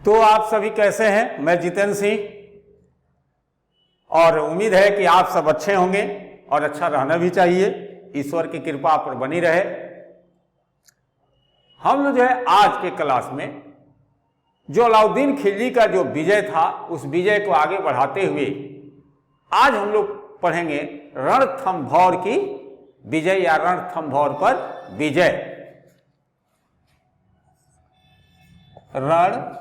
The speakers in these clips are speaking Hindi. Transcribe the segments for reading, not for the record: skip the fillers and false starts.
तो आप सभी कैसे हैं? मैं जितेंद्र सिंह, और उम्मीद है कि आप सब अच्छे होंगे और अच्छा रहना भी चाहिए। ईश्वर की कृपा आप पर बनी रहे। हम लोग जो है आज के क्लास में जो अलाउद्दीन खिलजी का जो विजय था उस विजय को आगे बढ़ाते हुए आज हम लोग पढ़ेंगे रणथंभौर की विजय या रणथंभौर पर विजय। रणथंभौर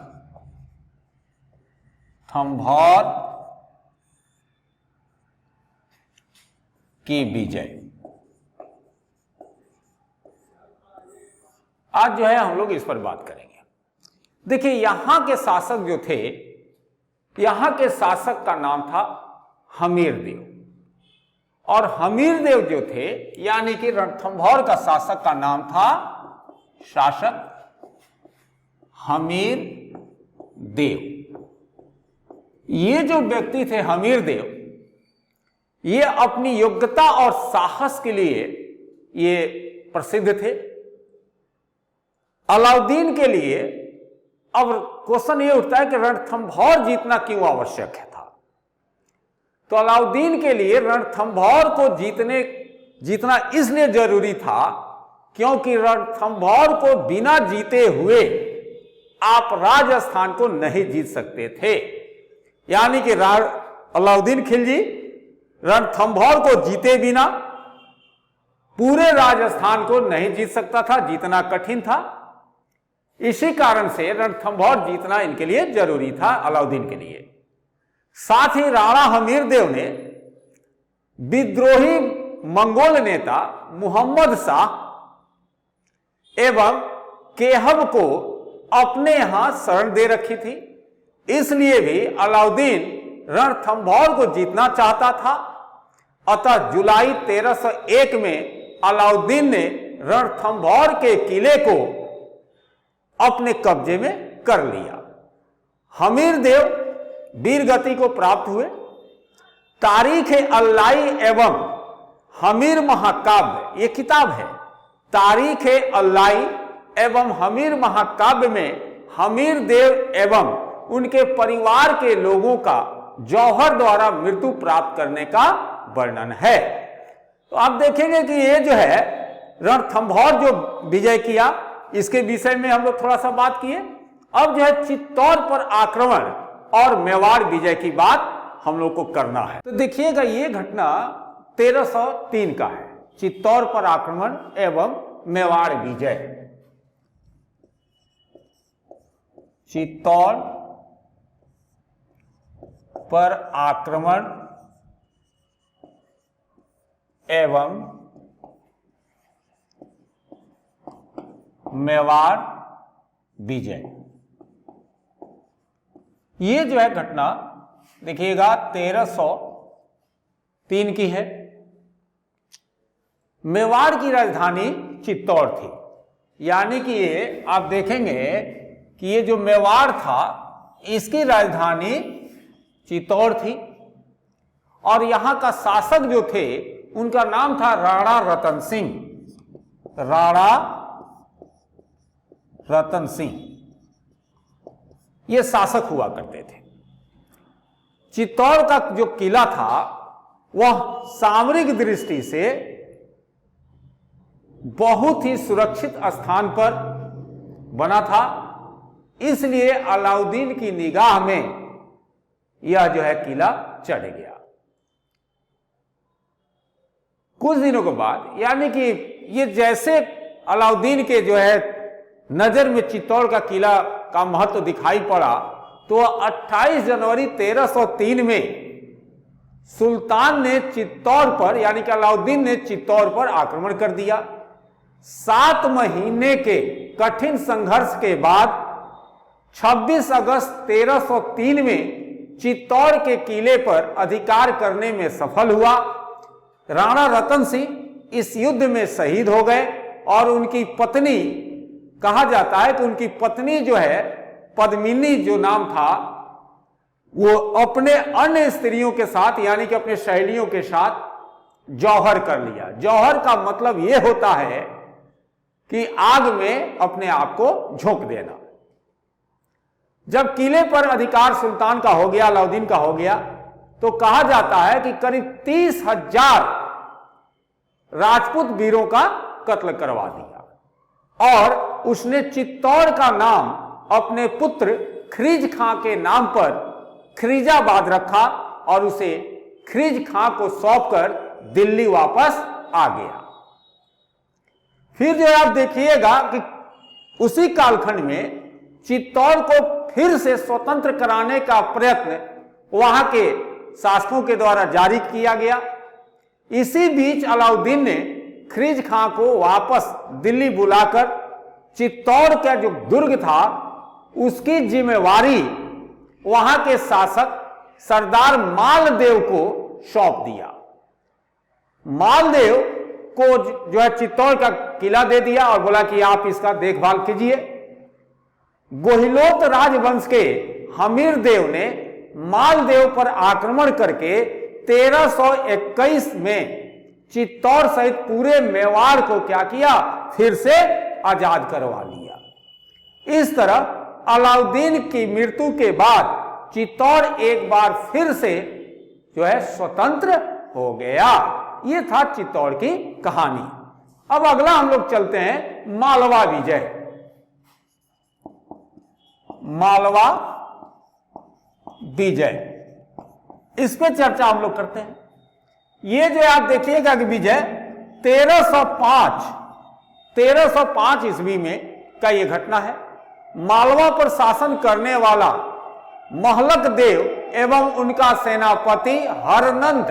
की विजय। आज जो है हम लोग इस पर बात करेंगे। देखिए, यहां के शासक जो थे, यहां के शासक का नाम था हमीरदेव, और हमीरदेव जो थे यानी कि रणथंभौर का शासक का नाम था शासक हमीरदेव। ये जो व्यक्ति थे हमीरदेव, ये अपनी योग्यता और साहस के लिए ये प्रसिद्ध थे। अलाउद्दीन के लिए अब क्वेश्चन ये उठता है कि रणथंभौर जीतना क्यों आवश्यक था। तो अलाउद्दीन के लिए रणथंभौर को जीतना इसलिए जरूरी था क्योंकि रणथंभौर को बिना जीते हुए आप राजस्थान को नहीं जीत सकते थे। यानी कि अलाउद्दीन खिलजी रणथंभौर को जीते बिना पूरे राजस्थान को नहीं जीत सकता था, जीतना कठिन था। इसी कारण से रणथंभौर जीतना इनके लिए जरूरी था, अलाउद्दीन के लिए। साथ ही राणा हमीरदेव ने विद्रोही मंगोल नेता मुहम्मद शाह एवं केहब को अपने यहां शरण दे रखी थी। इसलिए भी अलाउद्दीन रणथंभौर को जीतना चाहता था। अतः जुलाई 1301 में अलाउद्दीन ने रणथंभौर के किले को अपने कब्जे में कर लिया। हमीरदेव वीरगति को प्राप्त हुए। तारीख-ए-अल्लाई एवं हमीर महाकाव्य, ये किताब है। तारीख-ए-अल्लाई एवं हमीर महाकाव्य में हमीरदेव एवं उनके परिवार के लोगों का जौहर द्वारा मृत्यु प्राप्त करने का वर्णन है। तो आप देखेंगे कि ये जो है रणथंभौर जो विजय किया, इसके विषय में हम लोग थोड़ा सा बात किए। अब जो है चित्तौड़ पर आक्रमण और मेवाड़ विजय की बात हम लोग को करना है। तो देखिएगा, ये घटना 1303 का है, चित्तौड़ पर आक्रमण एवं मेवाड़ विजय। चित्तौड़ पर आक्रमण एवं मेवाड़ विजय, ये जो है घटना देखिएगा 1303 की है। मेवाड़ की राजधानी चित्तौड़ थी। यानी कि ये आप देखेंगे कि ये जो मेवाड़ था इसकी राजधानी चित्तौड़ थी, और यहां का शासक जो थे उनका नाम था राणा रतन सिंह। राणा रतन सिंह ये शासक हुआ करते थे। चित्तौड़ का जो किला था वह सामरिक दृष्टि से बहुत ही सुरक्षित स्थान पर बना था। इसलिए अलाउद्दीन की निगाह में यह जो है किला चढ़ गया। कुछ दिनों के बाद, यानी कि ये जैसे अलाउद्दीन के जो है नजर में चित्तौड़ का किला का महत्व दिखाई पड़ा, तो 28 जनवरी 1303 में सुल्तान ने चित्तौड़ पर, यानी कि अलाउद्दीन ने चित्तौड़ पर आक्रमण कर दिया। 7 महीने के कठिन संघर्ष के बाद 26 अगस्त 1303 में चित्तौड़ के किले पर अधिकार करने में सफल हुआ। राणा रतन सिंह इस युद्ध में शहीद हो गए, और उनकी पत्नी, कहा जाता है कि उनकी पत्नी जो है पद्मिनी जो नाम था, वो अपने अन्य स्त्रियों के साथ, यानी कि अपने सहेलियों के साथ जौहर कर लिया। जौहर का मतलब यह होता है कि आग में अपने आप को झोंक देना। जब किले पर अधिकार सुल्तान का हो गया, अलाउद्दीन का हो गया, तो कहा जाता है कि करीब 30,000 राजपूत वीरों का कत्ल करवा दिया और उसने चित्तौड़ का नाम अपने पुत्र खिरिज खां के नाम पर खिरिजाबाद रखा और उसे खिरिज खां को सौंपकर दिल्ली वापस आ गया। फिर जो आप देखिएगा कि उसी कालखंड में चित्तौड़ को फिर से स्वतंत्र कराने का प्रयत्न वहां के शासकों के द्वारा जारी किया गया। इसी बीच अलाउद्दीन ने खिरिज खां को वापस दिल्ली बुलाकर चित्तौड़ का जो दुर्ग था उसकी जिम्मेवारी वहां के शासक सरदार मालदेव को सौंप दिया। मालदेव को जो है चित्तौड़ का किला दे दिया और बोला कि आप इसका देखभाल कीजिए। गोहिलोत राजवंश के हमीर देव ने मालदेव पर आक्रमण करके 1321 में चित्तौड़ सहित पूरे मेवाड़ को क्या किया, फिर से आजाद करवा लिया। इस तरह अलाउद्दीन की मृत्यु के बाद चित्तौड़ एक बार फिर से जो है स्वतंत्र हो गया। यह था चित्तौड़ की कहानी। अब अगला हम लोग चलते हैं मालवा विजय। मालवा विजय, इस पे चर्चा हम लोग करते हैं। ये जो आप देखिएगा कि विजय 1305 ईस्वी में का ये घटना है। मालवा पर शासन करने वाला महलक देव एवं उनका सेनापति हरनंद,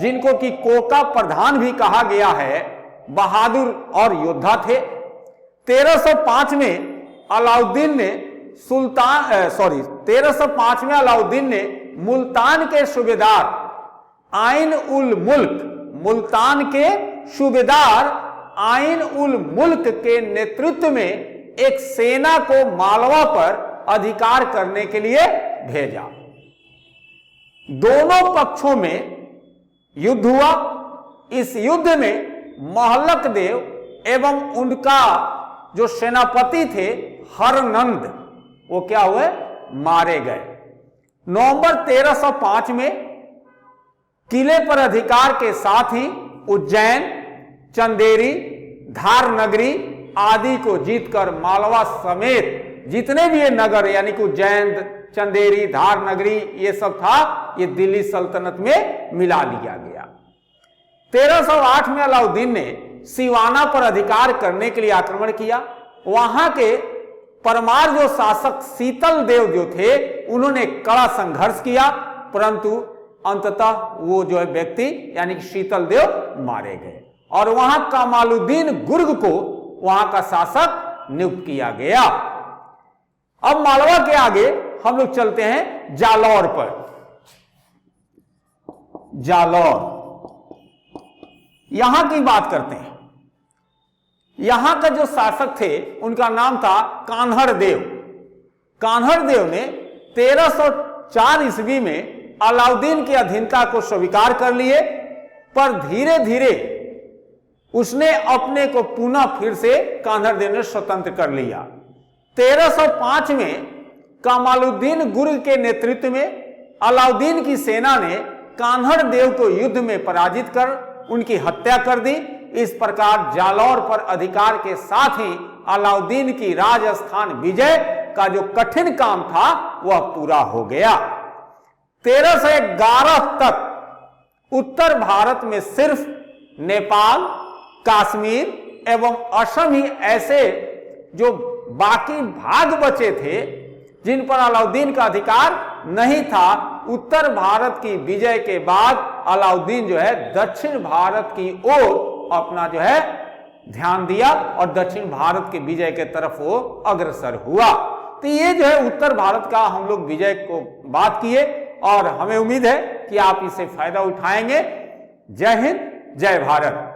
जिनको कि कोका प्रधान भी कहा गया है, बहादुर और योद्धा थे। 1305 में अलाउद्दीन ने 1305 में अलाउद्दीन ने मुल्तान के सूबेदार आइन उल मुल्क, मुल्तान के सूबेदार आइन उल मुल्क के नेतृत्व में एक सेना को मालवा पर अधिकार करने के लिए भेजा। दोनों पक्षों में युद्ध हुआ। इस युद्ध में महलक देव एवं उनका जो सेनापति थे हरनंद, वो क्या हुए, मारे गए। नवंबर 1305 में किले पर अधिकार के साथ ही उज्जैन, चंदेरी, धार नगरी आदि को जीतकर मालवा समेत जितने भी ये नगर यानी कि उज्जैन, चंदेरी, धार नगरी ये सब था, ये दिल्ली सल्तनत में मिला लिया गया। 1308 में अलाउद्दीन ने सिवाना पर अधिकार करने के लिए आक्रमण किया। वहां के परमार जो शासक शीतल देव जो थे, उन्होंने कड़ा संघर्ष किया, परंतु अंततः वो जो है व्यक्ति यानी कि शीतल देव मारे गए और वहां कमालुद्दीन गुर्ग को वहां का शासक नियुक्त किया गया। अब मालवा के आगे हम लोग चलते हैं जालौर पर। जालौर, यहां की बात करते हैं। यहां का जो शासक थे उनका नाम था कान्हड़ देव। कान्हड़ देव ने 1304 ईस्वी में अलाउद्दीन की अधीनता को स्वीकार कर लिए, पर धीरे धीरे उसने अपने को पुनः फिर से कान्हड़ देव ने स्वतंत्र कर लिया। 1305 में कमालुद्दीन गुर्ग के नेतृत्व में अलाउद्दीन की सेना ने कान्हड़ देव को युद्ध में पराजित कर उनकी हत्या कर दी। इस प्रकार जालौर पर अधिकार के साथ ही अलाउद्दीन की राजस्थान विजय का जो कठिन काम था वह पूरा हो गया। 1311 तक उत्तर भारत में सिर्फ नेपाल, कश्मीर एवं असम ही ऐसे जो बाकी भाग बचे थे जिन पर अलाउद्दीन का अधिकार नहीं था। उत्तर भारत की विजय के बाद अलाउद्दीन जो है दक्षिण भारत की ओर अपना जो है ध्यान दिया और दक्षिण भारत के विजय के तरफ वो अग्रसर हुआ। तो ये जो है उत्तर भारत का हम लोग विजय को बात किए और हमें उम्मीद है कि आप इससे फायदा उठाएंगे। जय हिंद, जय भारत।